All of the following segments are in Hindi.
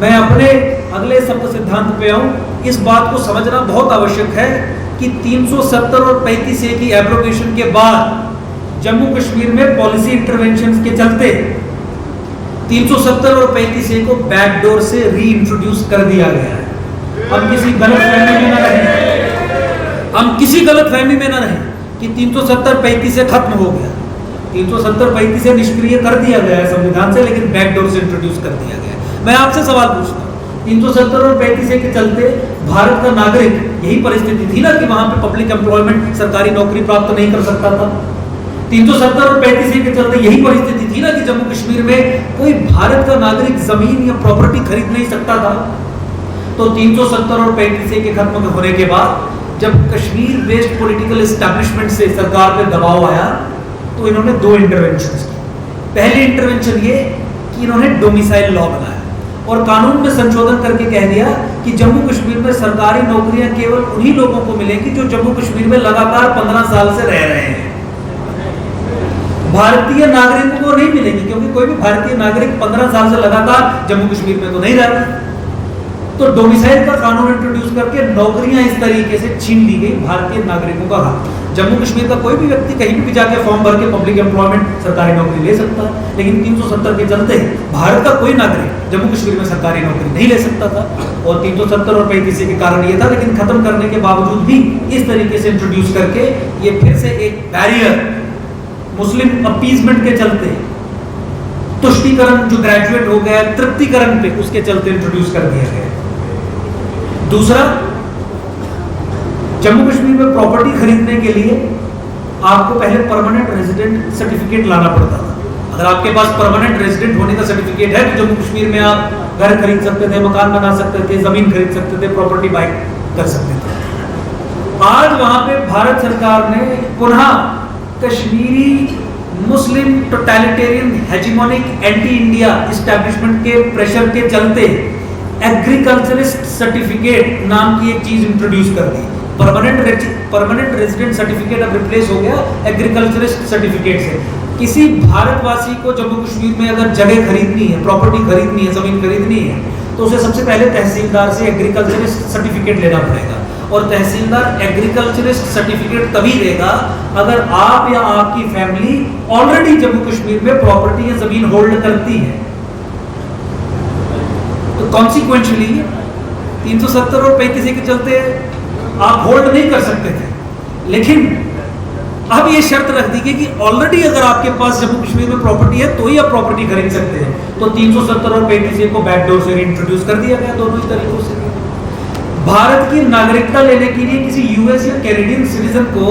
मैं अपने अगले शब्द सिद्धांत पे आऊं। इस बात को समझना बहुत आवश्यक है कि 370 और 35A की एब्रोगेशन के बाद जम्मू कश्मीर में पॉलिसी इंटरवेंशन के चलते 370 और 35A को बैकडोर से री इंट्रोड्यूस कर दिया गया है। हम किसी गलतफहमी में न रहें, हम किसी गलतफहमी में न रहें कि 370-35A खत्म हो गया। 370-35A निष्क्रिय कर दिया गया है संविधान से, लेकिन बैकडोर से इंट्रोड्यूस कर दिया गया है। मैं आपसे सवाल पूछता हूँ, 370 और 35A के चलते भारत का नागरिक, यही परिस्थिति थी ना कि वहां पे पब्लिक एम्प्लॉयमेंट, सरकारी नौकरी प्राप्त नहीं कर सकता था। 370 और 35A के चलते यही परिस्थिति थी ना कि जम्मू कश्मीर में कोई भारत का नागरिक जमीन या प्रॉपर्टी खरीद नहीं सकता था। तो 370 और 35A के खत्म होने के बाद जब कश्मीर बेस्ड पॉलिटिकल एस्टैब्लिशमेंट से सरकार पे दबाव आया तो इन्होंने दो इंटरवेंशन की। पहली इंटरवेंशन ये कि इन्होंने डोमिसाइल लॉ बनाया और कानून में संशोधन करके कह दिया कि जम्मू कश्मीर में सरकारी नौकरियां केवल उन्हीं लोगों को मिलेंगी जो जम्मू कश्मीर में लगातार 15 साल से रह रहे हैं। भारतीय नागरिकों को नहीं मिलेंगी, क्योंकि कोई भी भारतीय नागरिक 15 साल से लगातार जम्मू कश्मीर में तो नहीं रह रहा। तो डोमिसाइल का कानून इंट्रोड्यूस करके नौकरियां इस तरीके से छीन ली गई भारतीय नागरिकों का हक। जम्मू कश्मीर का कोई भी व्यक्ति कहीं भी जाके फॉर्म भर के पब्लिक एम्प्लॉयमेंट सरकारी नौकरी ले सकता है, लेकिन 370 के चलते भारत का कोई नागरिक जम्मू कश्मीर में सरकारी नौकरी नहीं ले सकता था। और 370 और 35A के कारण ये था, लेकिन खत्म करने के बावजूद भी इस तरीके से इंट्रोड्यूस करके ये फिर से एक बैरियर मुस्लिम अपीजमेंट के चलते, तुष्टीकरण जो ग्रेजुएट हो गया तृप्तिकरण पे, उसके चलते इंट्रोड्यूस कर दिया गया। दूसरा, जम्मू कश्मीर में प्रॉपर्टी खरीदने के लिए आपको पहले परमानेंट रेजिडेंट सर्टिफिकेट लाना पड़ता था। अगर आपके पास परमानेंट रेजिडेंट होने का सर्टिफिकेट है तो जम्मू कश्मीर में आप घर खरीद सकते थे, मकान बना सकते थे, जमीन खरीद सकते थे, प्रॉपर्टी बाय कर सकते थे। आज वहां पे भारत सरकार ने पुनः कश्मीरी मुस्लिम टोटलिटेरियन हेजिमोनिक एंटी इंडिया एस्टैब्लिशमेंट के प्रेशर के चलते एग्रीकल्चरिस्ट सर्टिफिकेट नाम की एक चीज इंट्रोड्यूस कर दी। परमानेंट रेजिडेंट सर्टिफिकेट अब रिप्लेस हो गया एग्रीकल्चरिस्ट सर्टिफिकेट से। किसी भारतवासी को जम्मू कश्मीर में अगर जगह खरीदनी है, प्रॉपर्टी खरीदनी है, जमीन खरीदनी है, तो उसे सबसे पहले तहसीलदार से एग्रीकल्चरिस्ट सर्टिफिकेट लेना पड़ेगा। और तहसीलदार एग्रीकल्चरिस्ट सर्टिफिकेट तभी देगा अगर आप या आपकी फैमिली ऑलरेडी जम्मू कश्मीर में प्रॉपर्टी या जमीन होल्ड करती है। तो कॉन्सिक्वेंशली 370 और 35A के चलते आप होल्ड नहीं कर सकते थे, लेकिन अब ये शर्त रख दी गई कि ऑलरेडी अगर आपके पास जम्मू कश्मीर में प्रॉपर्टी है तो ही आप प्रॉपर्टी खरीद सकते हैं। तो 370 और 35A को बैकडोर से इंट्रोड्यूस कर दिया गया दोनों ही तरीकों से। भारत की नागरिकता लेने के लिए किसी यूएस या कैनेडियन सिटीजन को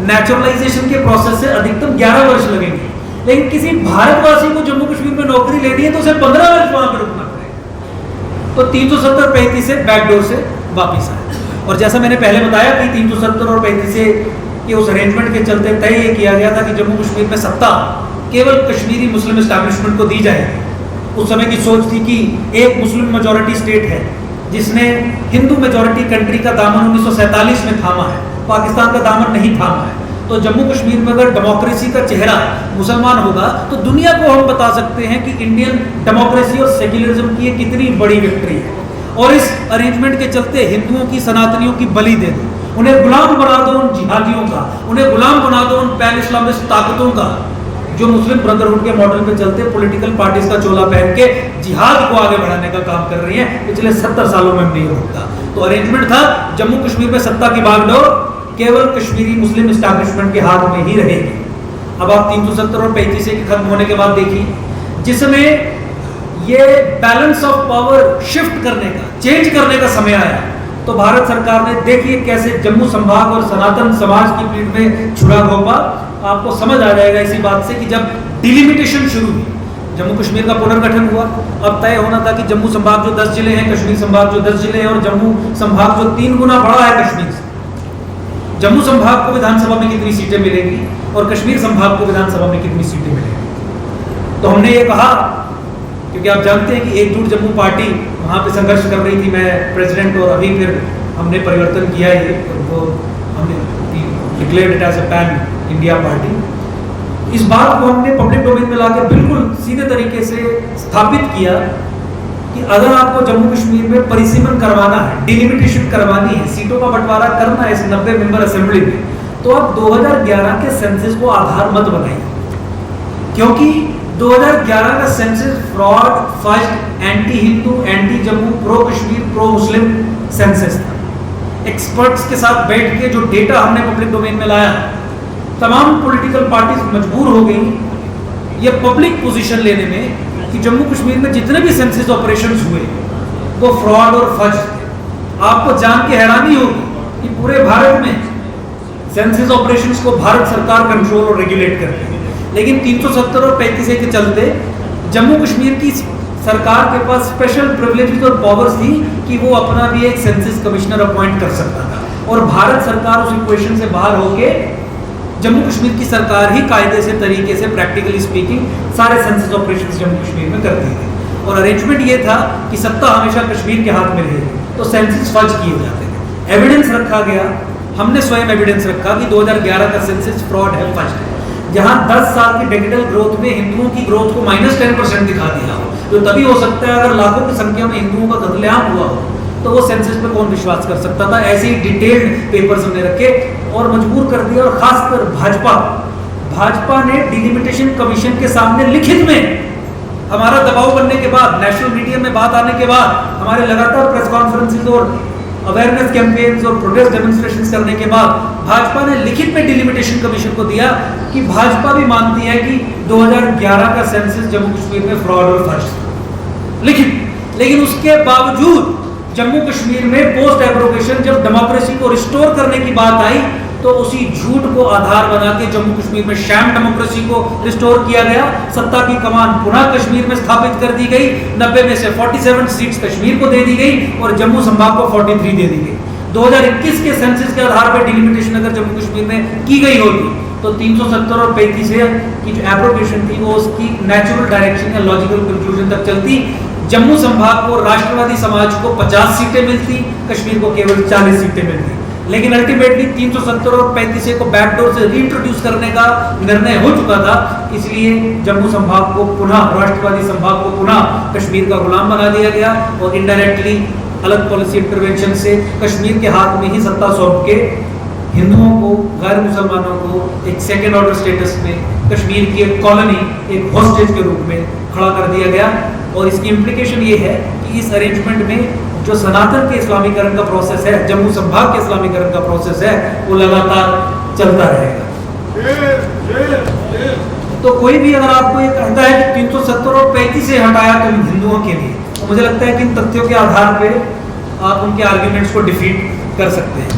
नेचुरलाइजेशन के प्रोसेस से अधिकतम 11 वर्ष लगेंगे, लेकिन किसी भारतवासी को जम्मू कश्मीर में नौकरी लेनी है तो उसे 15 वर्ष वहां पर रुकना पड़ेगा। तो 370-35 से बैकडोर से वापिस आए। और जैसा मैंने पहले बताया कि 370 और 35 के उस अरेंजमेंट के चलते तय ये किया गया था कि जम्मू कश्मीर में सत्ता केवल कश्मीरी मुस्लिम एस्टैब्लिशमेंट को दी जाएगी। उस समय की सोच थी कि एक मुस्लिम मेजॉरिटी स्टेट है जिसने हिंदू मेजॉरिटी कंट्री का दामन 1947 में थामा है, पाकिस्तान का दामन नहीं थामा है। तो जम्मू कश्मीर में अगर डेमोक्रेसी का चेहरा मुसलमान होगा तो दुनिया को हम बता सकते हैं कि इंडियन डेमोक्रेसी और सेक्युलरिज्म की कितनी बड़ी विक्ट्री है। और इस अरेंजमेंट के चलते हिंदुओं की, सनातनियों की बलि दे दो, उन्हें गुलाम बना दो उन जिहादियों का, उन्हें गुलाम बना दो उन पैन इस्लामिस्ट ताकतों का जो मुस्लिम ब्रदरहुड के मॉडल पे चलते पॉलिटिकल पार्टीज का चोला पहन के जिहाद को आगे बढ़ाने का काम कर रही हैं। पिछले 70 सालों में नहीं होता। तो अरेंजमेंट था जम्मू कश्मीर में सत्ता की बागडोर केवल कश्मीरी मुस्लिम एस्टैब्लिशमेंट के हाथ में ही रहेगी। अब आप 370 और 35 के खत्म होने के बाद देखिए, जिसमें ये बैलेंस ऑफ पावर शिफ्ट करने का, चेंज करने का समय आया, तो भारत सरकार ने देखिए कैसे जम्मू संभाग और सनातन समाज की पीठ में छुरा घोंपा। आपको समझ आ जाएगा इसी बात से कि जब डिलिमिटेशन शुरू हुई, जम्मू कश्मीर का पुनर्गठन हुआ, अब तय होना था कि जम्मू संभाग जो 10 जिले हैं, कश्मीर संभाग जो 10 जिले हैं, और जम्मू संभाग जो 3 गुना बड़ा है कश्मीर से, जम्मू संभाग को विधानसभा में कितनी सीटें मिलेंगी और कश्मीर संभाग को विधानसभा में कितनी सीटें मिलेंगी। तो हमने ये कहा, क्योंकि आप जानते हैं कि एकजुट जम्मू पार्टी वहाँ पे संघर्ष कर रही थी, मैं प्रेसिडेंट, और अभी फिर हमने परिवर्तन किया है, वो हमने declared it as a pan India party. इस बात को हमने पब्लिक डोमेन में लाकर बिल्कुल सीधे तरीके से स्थापित किया कि अगर आपको जम्मू कश्मीर में परिसीमन करवाना है, डिलिमिटेशन करवानी है, सीटों का बंटवारा करना है इस 90 मेंबर असेंबली में, तो आप 2011 के सेंसस को आधार मत बनाइए, क्योंकि 2011 का census fraud, first, anti Hindu, anti Jammu, pro Kashmir, pro Muslim census था। एक्सपर्ट्स के साथ बैठ के जो डेटा हमने पब्लिक डोमेन में लाया, तमाम पॉलिटिकल पार्टीज मजबूर हो गई ये पब्लिक पोजीशन लेने में कि जम्मू कश्मीर में जितने भी सेंसस ऑपरेशंस हुए वो फ्रॉड और फर्ज थे। आपको जान के हैरानी होगी कि पूरे भारत में सेंसस ऑपरेशंस को भारत सरकार कंट्रोल और रेगुलेट करती है, लेकिन 370 और 35A के चलते जम्मू कश्मीर की सरकार के पास स्पेशल प्रिविलेजेस और पावर्स थी कि वो अपना भी एक सेंसस कमिश्नर अपॉइंट कर सकता था, और भारत सरकार उस इक्वेशन से बाहर होके जम्मू कश्मीर की सरकार ही कायदे से, तरीके से, प्रैक्टिकली स्पीकिंग सारे सेंसस ऑपरेशंस जम्मू कश्मीर में करती थी। और अरेंजमेंट ये था कि सत्ता हमेशा कश्मीर के हाथ में रहेगी, तो सेंसस फर्ज किए जाते थे। एविडेंस रखा गया, हमने स्वयं एविडेंस रखा कि 2011 का सेंसस फ्रॉड है, फर्ज है। जहां 10 साल की डिजिटल ग्रोथ में हिंदुओं की ग्रोथ को -10% दिखा दिया हो, जो तभी हो सकता है अगर लाखों की संख्या में हिंदुओं का कत्लेआम हुआ हो, तो वो सेंसस पे कौन विश्वास कर सकता था। ऐसे ही डिटेल्ड पेपर्स हमने रखे और मजबूर कर दिया। और खासकर भाजपा ने डिलिमिटेशन कमीशन के सामने लिखित में हमारा दबाव बनने के बाद, नेशनल मीडिया में बात आने के बाद, हमारे लगातार प्रेस कॉन्फ्रेंसेस और अवेयरनेस कैंपेन्स और प्रोटेस्ट डेमोन्स्ट्रेशंस करने के बाद भाजपा ने लिखित में डिलिमिटेशन कमीशन को दिया कि भाजपा भी मानती है कि 2011 का सेंसस जम्मू कश्मीर में फ्रॉड और फर्ज लिखित। लेकिन उसके बावजूद जम्मू कश्मीर में पोस्ट एब्रोगेशन जब डेमोक्रेसी को रिस्टोर करने की बात आई, तो उसी झूठ को आधार बना के जम्मू कश्मीर में शैम डेमोक्रेसी को रिस्टोर किया गया। सत्ता की कमान पुनः कश्मीर में स्थापित कर दी गई। 90 में से 47 सीट्स कश्मीर को दे दी गई और जम्मू संभाग को 43 दे दी गई। 2021 के सेंसस के आधार पर डिलिमिटेशन अगर जम्मू कश्मीर में की गई होती तो 370 और 35A की जो एब्रोगेशन थी वो उसकी नेचुरल डायरेक्शन या लॉजिकल कंक्लूजन तक चलती। जम्मू संभाग को, राष्ट्रवादी समाज को 50 सीटें मिलती, कश्मीर को केवल 40 सीटें मिलती। लेकिन अल्टीमेटली 370 और 35A को बैकडोर से रीइंट्रोड्यूस करने का निर्णय हो चुका था, इसलिए जम्मू संभाग को पुनः, राष्ट्रवादी संभाग को पुनः कश्मीर का गुलाम बना दिया गया और इनडायरेक्टली अलग पॉलिसी इंटरवेंशन से कश्मीर के हाथ में ही सत्ता सौंप के हिंदुओं को, गैर मुसलमानों को एक सेकेंड ऑर्डर स्टेटस में कश्मीर की एक कॉलोनी, एक हॉस्टेज के रूप में खड़ा कर दिया गया। और इसकी इम्प्लीकेशन ये है कि इस अरेंजमेंट में जो सनातन के इस्लामीकरण का प्रोसेस है, जम्मू संभाग के इस्लामीकरण का प्रोसेस है, वो लगातार चलता रहेगा। तो कोई भी अगर आपको ये कहता है कि 370 और 35 से हटाया तो हिंदुओं के लिए, तो मुझे लगता है कि इन तथ्यों के आधार पे आप उनके आर्ग्यूमेंट्स को डिफीट कर सकते हैं।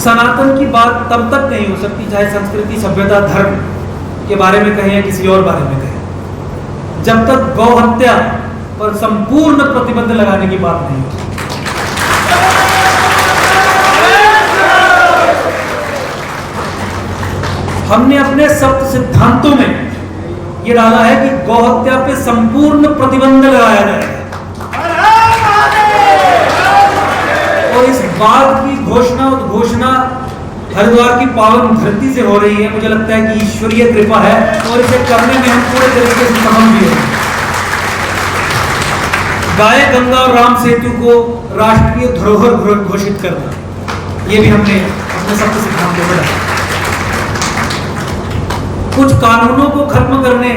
सनातन की बात तब तक नहीं हो सकती, चाहे संस्कृति, सभ्यता, धर्म के बारे में कहें या किसी और बारे में कहें, जब तक गौ हत्या पर संपूर्ण प्रतिबंध लगाने की बात नहीं होती। हमने अपने सप्त सिद्धांतों में ये डाला है कि गौ हत्या पे संपूर्ण प्रतिबंध लगाया जाएगा। और इस बात की घोषणा उद्घोषणा हरिद्वार की पावन धरती से हो रही है। मुझे लगता है कि ईश्वरीय कृपा है और इसे करने में हम पूरे तरीके से सफल भी हैं। गाय, गंगा और राम सेतु को राष्ट्रीय धरोहर घोषित करना, ये भी हमने अपने सप्त सिद्धांतों में डाला। कुछ कानूनों को खत्म करने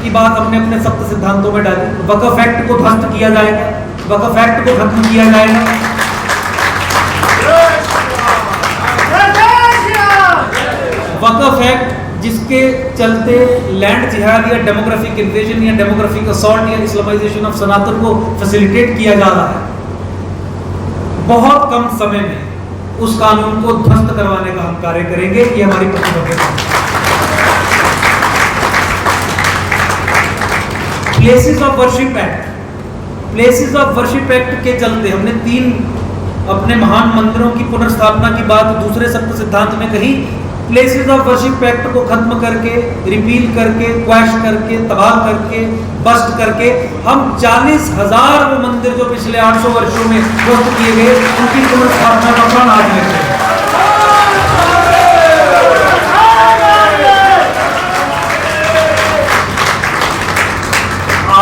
की बात हमने अपने सप्त सिद्धांतों में डाली। वक्फ एक्ट को ध्वस्त किया जाएगा, वक्फ एक्ट को खत्म किया जाएगा। वक्फ एक्ट जिसके चलते लैंड जिहाद या डेमोग्राफिक इन्वेजन या डेमोग्राफिक असॉल्ट या इस्लामाइजेशन ऑफ सनातन को फैसिलिटेट किया जा रहा है, बहुत कम समय में उस कानून को ध्वस्त करवाने का हम कार्य करेंगे। ये हमारी प्रतिबद्धता है। Places of worship act, places of worship act के चलते हमने 3 अपने महान मंदिरों की पुनर्स्थापना की बात दूसरे सप्त सिद्धांत में कही। प्लेसेस ऑफ वर्शिप एक्ट को खत्म करके, रिपील करके, क्वैश करके, तबाह करके, बस्ट करके हम 40,000 वो मंदिर जो पिछले 800 वर्षों में ध्वस्त किए गए, उनकी पुनर्स्थापना का प्रण आज लेते हैं।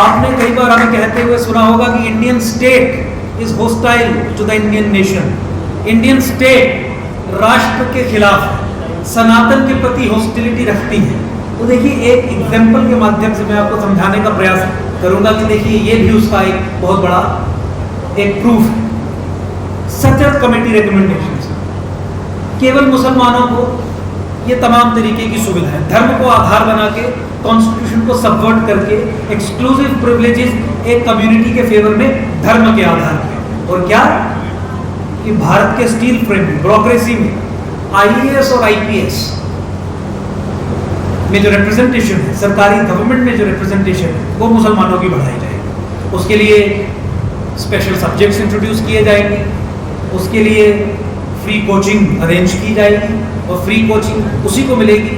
आपने कई बार हमें कहते हुए सुना होगा कि Indian state is hostile to the Indian nation. Indian state राष्ट्र के खिलाफ है, सनातन के प्रति हॉस्टिलिटी रखती है। तो देखिए एक एग्जाम्पल के माध्यम से मैं आपको समझाने का प्रयास करूंगा कि देखिए ये भी उसका एक बहुत बड़ा एक प्रूफ है। सचर कमेटी रिकमेंडेशंस, केवल मुसलमानों को ये तमाम तरीके की सुविधा है, धर्म को आधार बना के कॉन्स्टिट्यूशन को सबवर्ट करके एक्सक्लूसिव प्रिविलेजेस एक कम्युनिटी के फेवर में धर्म के आधार पे। और क्या कि भारत के स्टील फ्रेम में, ब्यूरोक्रेसी में, आईएएस और आईपीएस में जो रिप्रेजेंटेशन है, सरकारी गवर्नमेंट में जो रिप्रेजेंटेशन है, वो मुसलमानों की बढ़ाई जाएगी। उसके लिए स्पेशल सब्जेक्ट्स इंट्रोड्यूस किए जाएंगे, उसके लिए फ्री कोचिंग अरेंज की जाएगी और फ्री कोचिंग उसी को मिलेगी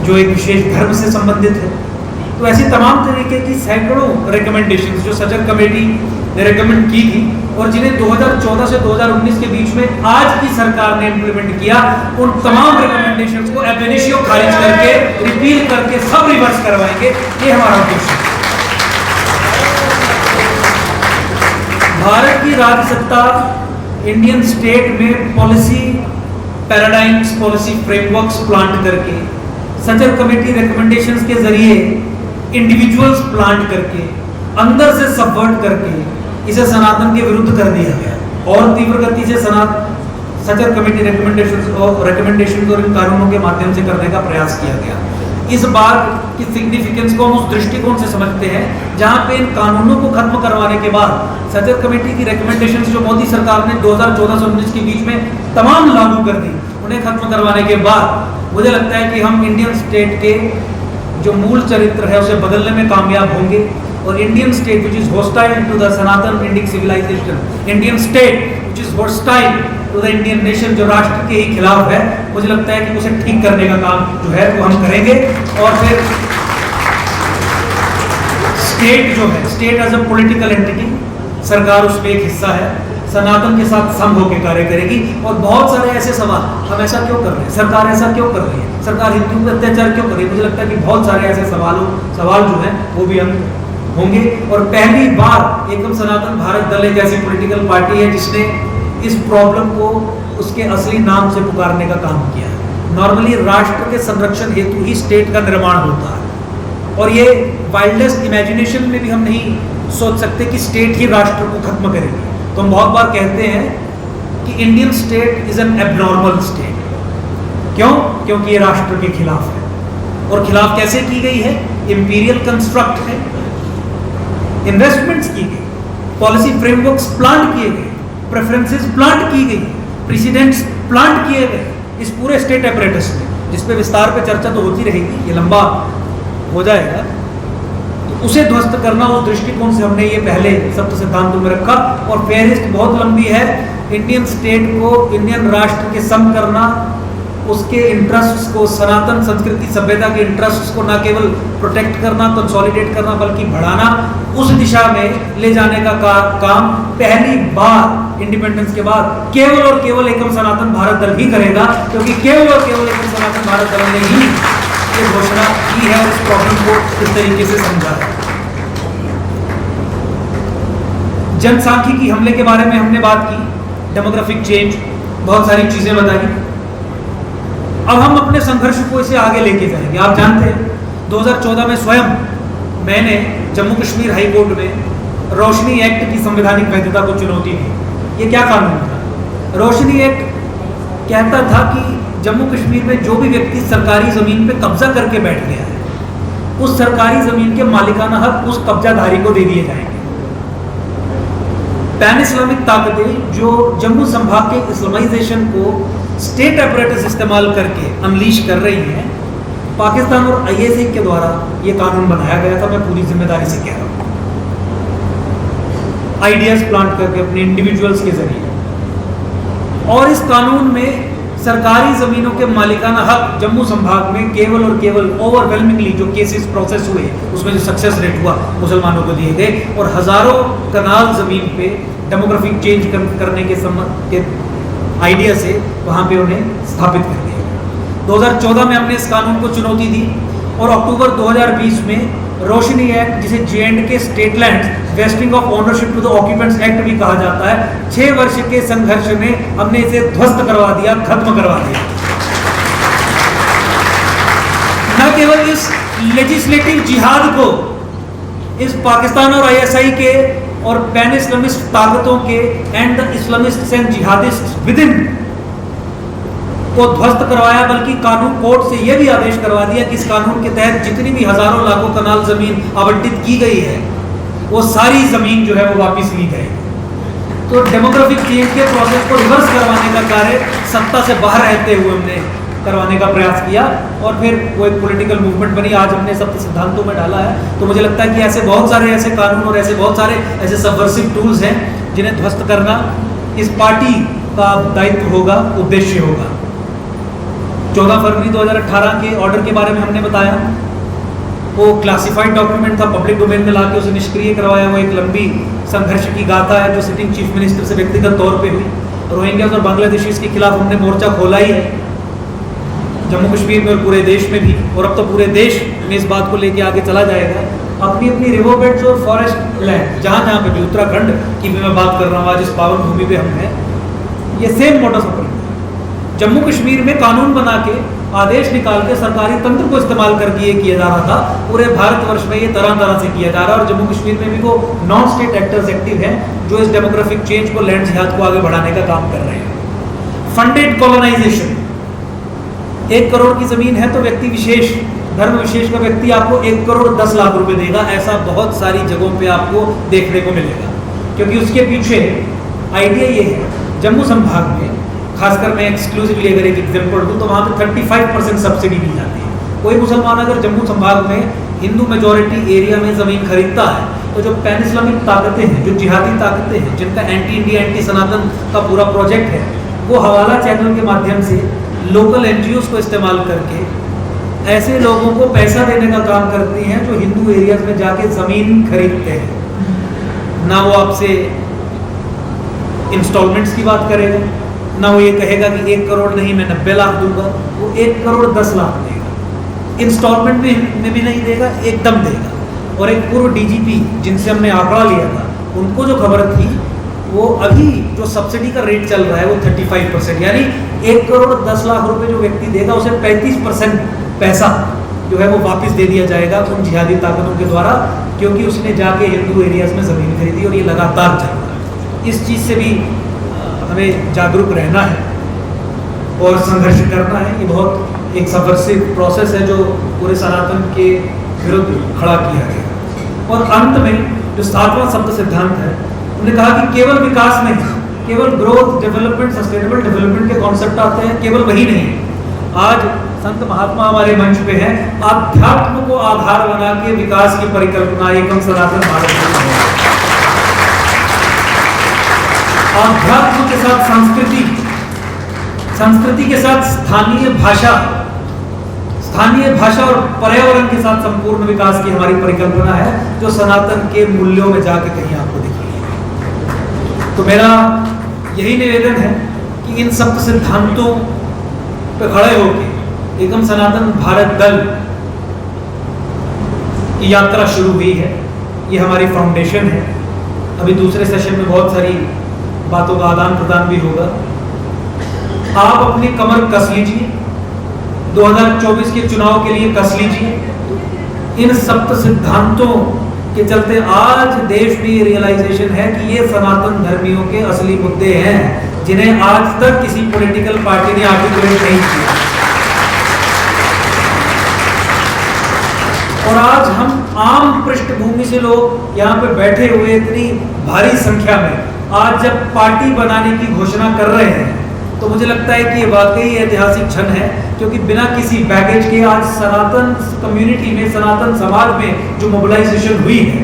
जो एक विशेष धर्म से संबंधित है। तो ऐसी तमाम तरीके की सैकड़ों रिकमेंडेशंस जो सचर कमेटी ने रिकमेंड की थी और जिन्हें 2014 से 2019 के बीच में आज की सरकार ने इंप्लीमेंट किया, उन तमाम रिकमेंडेशंस को एब इनिशियो खारिज करके, रिपील करके सब रिवर्स करवाएंगे। ये हमारा उद्देश्य है। भारत की राज्य सत्ता इंडियन स्टेट में policy paradigms, policy frameworks plant करके, सचर कमेटी रिकमेंडेशंस के जरिए इंडिविजुअल्स प्लांट करके, अंदर से सबवर्ट करके इसे सनातन के विरुद्ध कर दिया गया और तीव्र गति से सचर कमेटी रिकमेंडेशंस और इन कानूनों के माध्यम से करने का प्रयास किया गया। इस बात की सिग्निफिकेंस को हम उस दृष्टिकोण से समझते हैं जहां पे इन कानूनों को खत्म करवाने के बाद सचर कमेटी की रिकमेंडेशंस जो मोदी सरकार ने 2014 से 19 के बीच में तमाम लागू कर दी, उन्हें खत्म करवाने के बाद मुझे लगता है कि हम इंडियन स्टेट के जो मूल चरित्र है उसे बदलने में कामयाब होंगे और Indian state which is hostile to the sanatan Indian civilisation, Indian state which is hostile to the Indian nation, जो राष्ट्र के ही खिलाफ है, मुझे लगता है कि उसे ठीक करने का काम जो है वो हम करेंगे। और फिर स्टेट जो है, state as a political entity, सरकार उसमें एक हिस्सा है, सनातन के साथ सम होकर कार्य करेगी। और बहुत सारे ऐसे सवाल, हम ऐसा क्यों कर रहे हैं, सरकार ऐसा क्यों कर रही है, सरकार हिंदुओं पर अत्याचार क्यों कर रही है, मुझे लगता है कि बहुत सारे ऐसे सवाल जो हैं वो भी हम होंगे। और पहली बार एकम सनातन भारत दल एक ऐसी पॉलिटिकल पार्टी है जिसने इस प्रॉब्लम को उसके असली नाम से पुकारने का काम किया है। नॉर्मली राष्ट्र के संरक्षण हेतु ही स्टेट का निर्माण होता है और ये वाइल्डेस्ट इमेजिनेशन में भी हम नहीं सोच सकते कि स्टेट ही राष्ट्र को खत्म करेगी। तो हम बहुत बार कहते हैं कि Indian state is an abnormal state. क्यों? क्योंकि ये राष्ट्र के खिलाफ है। और खिलाफ कैसे की गई है? इंपीरियल कंस्ट्रक्ट है, इन्वेस्टमेंट्स की गई, पॉलिसी फ्रेमवर्क्स प्लांट किए गए, प्रेफरेंसेस प्लांट की गई, प्रेसिडेंट्स प्लांट किए गए इस पूरे स्टेट अपरेटस में, जिस पे विस्तार पे चर्चा तो होती रहेगी, ये लंबा हो जाएगा। तो उसे ध्वस्त करना, उस दृष्टिकोण से हमने ये पहले सप्त सिद्धांतों में रखा। और फेरिस्ट बहुत लंबी है। इंडियन स्टेट को, इंडियन राष्ट्र के सम करना, उसके इंटरेस्ट्स को, सनातन संस्कृति सभ्यता के इंटरेस्ट्स को न केवल प्रोटेक्ट करना, कंसोलिडेट करना, बल्कि बढ़ाना, उस दिशा में ले जाने का काम पहली बार इंडिपेंडेंस के बाद केवल और केवल एकम सनातन भारत दल ही करेगा। क्योंकि केवल और केवल एकम सनातन भारत दल ने ही ये घोषणा की है और इस प्रॉब्लम को इस तरीके से समझा है। जनसांख्यिकी हमले के बारे में हमने बात की, डेमोग्राफिक चेंज, बहुत सारी चीजें बताई। अब हम अपने संघर्ष को इसे आगे लेके जाएंगे। आप जानते हैं 2014 में स्वयं मैंने जम्मू कश्मीर हाई कोर्ट में रोशनी एक्ट की संवैधानिक वैधता को चुनौती दी। ये क्या कानून था? रोशनी एक्ट कहता था कि जम्मू कश्मीर में जो भी व्यक्ति सरकारी जमीन पे कब्जा करके बैठ गया है, उस सरकारी जमीन के मालिकाना हक उस कब्जाधारी को दे दिए जाएंगे। पैन इस्लामिक ताकतें जो जम्मू संभाग के इस्लामाइजेशन को स्टेट अपरेटस इस्तेमाल करके अनलीश कर रही हैं, पाकिस्तान और आईएसआई के द्वारा ये कानून बनाया गया था। मैं पूरी जिम्मेदारी से कह रहा हूँ, आइडियाज प्लांट करके अपने इंडिविजुअल्स के जरिए। और इस कानून में सरकारी जमीनों के मालिकाना हक जम्मू संभाग में केवल और केवल ओवरवेलमिंगली जो केसेस प्रोसेस हुए उसमें जो सक्सेस रेट हुआ मुसलमानों को दिए गए और हजारों कनाल जमीन पे डेमोग्राफिक चेंज करने के आइडिया से वहां पे उन्हें स्थापित कर दिया। 2014 में हमने इस कानून को चुनौती दी और अक्टूबर 2020 में रोशनी एक्ट, जिसे J&K state land vesting of ownership to the occupants act भी कहा जाता है, 6 वर्ष के संघर्ष में हमने इसे ध्वस्त करवा दिया, खत्म करवा दिया। न केवल इस लेजिस्लेटिव जिहाद को इस पाकिस्तान और ISI के और पैन इस्लामिस्ट ताकतों के and the Islamist and jihadist with in को ध्वस्त करवाया, बल्कि कानून कोर्ट से यह भी आदेश करवा दिया कि इस कानून के तहत जितनी भी हजारों लाखों कनाल जमीन आवंटित की गई है वो सारी जमीन जो है वो वापस ली गई। तो डेमोग्राफिक चेंज के प्रोसेस को रिवर्स करवाने का कार्य सत्ता से बाहर रहते हुए हमने करवाने का प्रयास किया और फिर वो एक पॉलिटिकल मूवमेंट बनी। आज हमने सप्त सिद्धांतों में डाला है। तो मुझे लगता है कि ऐसे बहुत सारे ऐसे कानून और ऐसे बहुत सारे ऐसे सबवर्सिव टूल्स हैं जिन्हें ध्वस्त करना इस पार्टी का दायित्व होगा, उद्देश्य होगा। 14 फरवरी 2018 के ऑर्डर के बारे में हमने बताया, वो क्लासिफाइड डॉक्यूमेंट था, पब्लिक डोमेन में लाके उसे निष्क्रिय करवाया। वो एक लंबी संघर्ष की गाथा है जो सिटिंग चीफ मिनिस्टर से व्यक्तिगत तौर पे हुई। रोहिंग्यास और बांग्लादेशीज के खिलाफ हमने मोर्चा खोला ही है, जम्मू कश्मीर में और पूरे देश में भी, और अब तो पूरे देश में इस बात को लेके आगे चला जाएगा। अपनी अपनी रिवर बेड्स और फॉरेस्ट लैंड जहाँ जहाँ पे भी, उत्तराखंड की भी मैं बात कर रहा हूँ, आज इस पावन भूमि पे हम हैं, ये same modus operandi. Jammu Kashmir में कानून बना के आदेश निकाल के सरकारी तंत्र को इस्तेमाल करके ये किया जा रहा था। पूरे भारतवर्ष में ये तरह तरह से किया जा रहा है और जम्मू कश्मीर में भी वो नॉन स्टेट एक्टर्स एक्टिव हैं जो इस डेमोग्राफिक चेंज को, लैंड जिहाद को आगे बढ़ाने का काम कर रहे हैं। फंडेड कॉलोनाइजेशन, 1 करोड़ की जमीन है तो व्यक्ति विशेष, धर्म विशेष का व्यक्ति आपको 1 करोड़ 10 लाख रुपए देगा। ऐसा बहुत सारी जगहों पे आपको देखने को मिलेगा, क्योंकि उसके पीछे आइडिया ये है। जम्मू संभाग में खासकर मैं एक्सक्लूसिवली अगर एक एग्जाम्पल दूं तो वहाँ पे 35% सब्सिडी दी जाती है। कोई मुसलमान अगर जम्मू संभाग में हिंदू मेजोरिटी एरिया में ज़मीन खरीदता है तो जो पैन इस्लामिक ताकतें हैं, जो जिहादी ताकतें हैं, जिनका एंटी इंडिया एंटी सनातन का पूरा प्रोजेक्ट है, वो हवाला चैनल के माध्यम से लोकल NGOs को इस्तेमाल करके ऐसे लोगों को पैसा देने का काम करती हैं जो हिंदू एरियाज में जाके ज़मीन खरीदते हैं। ना वो आपसे इंस्टॉलमेंट्स की बात करेगा, ना वो ये कहेगा कि 1 करोड़ नहीं मैं 90 लाख दूंगा, वो 1 करोड़ 10 लाख देगा। इंस्टॉलमेंट में भी नहीं देगा, एकदम देगा। और एक पूर्व DGP जिनसे हमने आंकड़ा लिया था, उनको जो खबर थी वो अभी जो सब्सिडी का रेट चल रहा है वो 35%, यानी 1 करोड़ 10 लाख रुपए जो व्यक्ति देगा उसे 35% पैसा जो है वो वापस दे दिया जाएगा उन जिहादी ताकतों के द्वारा, क्योंकि उसने जाके हिंदू एरियाज में ज़मीन खरीदी। और ये लगातार चल रहा है। इस चीज़ से भी हमें जागरूक रहना है और संघर्ष करना है। ये बहुत एक सबवर्सिव प्रोसेस है जो पूरे सनातन के विरुद्ध खड़ा किया गया। और अंत में जो 7वां सप्त सिद्धांत है, उन्होंने कहा कि केवल विकास नहीं, केवल ग्रोथ, डेवलपमेंट, सस्टेनेबल डेवलपमेंट के कॉन्सेप्ट आते हैं, केवल वही नहीं। आज संत महात्मा हमारे मंच पे हैं, आध्यात्म को आधार बना के विकास की परिकल्पना एकम सनातन भारत में है। आध्यात्म के साथ संस्कृति, संस्कृति के साथ स्थानीय भाषा और पर्यावरण के साथ संपूर्ण विकास की हमारी परिकल्पना है, जो सनातन के मूल्यों में जाके कहीं आपको दिखेगी। तो मेरा यही निवेदन है कि इन सप्त सिद्धांतों पर खड़े होकर एकम सनातन भारत दल की यात्रा शुरू हुई है। ये हमारी फाउंडेशन है। अभी दूसरे सेशन में बहुत सारी बातों का आदान प्रदान भी होगा। आप अपनी कमर कस लीजिए, 2024 के चुनाव के लिए कस लीजिए। इन सप्त सिद्धांतों के चलते आज देश में ये रियलाइजेशन है कि ये सनातन धर्मियों के असली मुद्दे हैं, जिन्हें आज तक किसी पॉलिटिकल पार्टी ने आर्टिकुलेट नहीं किया। और आज हम आम पृष्ठभूमि से लोग यहाँ पे बैठे हुए इतनी भारी संख्या में आज जब पार्टी बनाने की घोषणा कर रहे हैं, तो मुझे लगता है कि ये वाकई ऐतिहासिक क्षण है, क्योंकि बिना किसी बैगेज के आज सनातन कम्युनिटी में, सनातन समाज में जो मोबिलाइजेशन हुई है,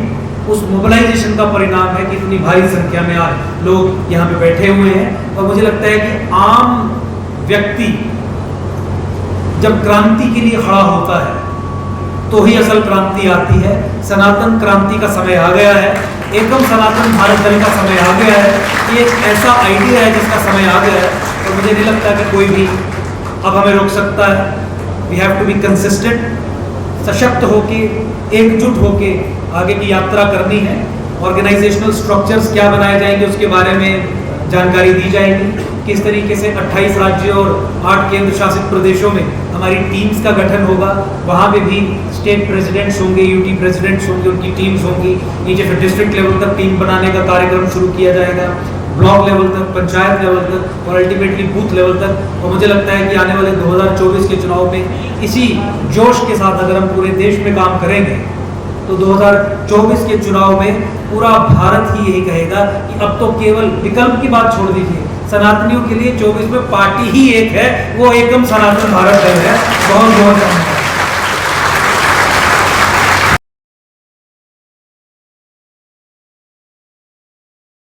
उस मोबिलाइजेशन का परिणाम है कि इतनी भारी संख्या में आज लोग यहाँ पे बैठे हुए हैं। और मुझे लगता है कि आम व्यक्ति जब क्रांति के लिए खड़ा होता है तो ही असल क्रांति आती है। सनातन क्रांति का समय आ गया है, एकम सनातन भारत दल का समय आ गया है। ये एक ऐसा आइडिया है जिसका समय आ गया है और मुझे नहीं लगता कि कोई भी अब हमें रोक सकता है। We have to be consistent, सशक्त होके, एकजुट होके आगे की यात्रा करनी है। ऑर्गेनाइजेशनल स्ट्रक्चर्स क्या बनाए जाएंगे उसके बारे में जानकारी दी जाएगी। किस तरीके से 28 राज्यों और 8 केंद्र शासित प्रदेशों में हमारी टीम्स का गठन होगा, वहाँ पे भी स्टेट प्रेसिडेंट्स होंगे, यूटी प्रेसिडेंट्स होंगे, उनकी टीम्स होंगी। नीचे फिर डिस्ट्रिक्ट लेवल तक टीम बनाने का कार्यक्रम शुरू किया जाएगा, ब्लॉक लेवल तक, पंचायत लेवल तक और अल्टीमेटली बूथ लेवल तक। और मुझे लगता है कि आने वाले 2024 के चुनाव में इसी जोश के साथ अगर हम पूरे देश में काम करेंगे तो 2024 के चुनाव में पूरा भारत ही यही कहेगा कि अब तो केवल विकल्प की बात छोड़ दीजिए, सनातनियों के लिए 24 में पार्टी ही एक है, वो एकम सनातन भारत है। बहुत बहुत धन्यवाद।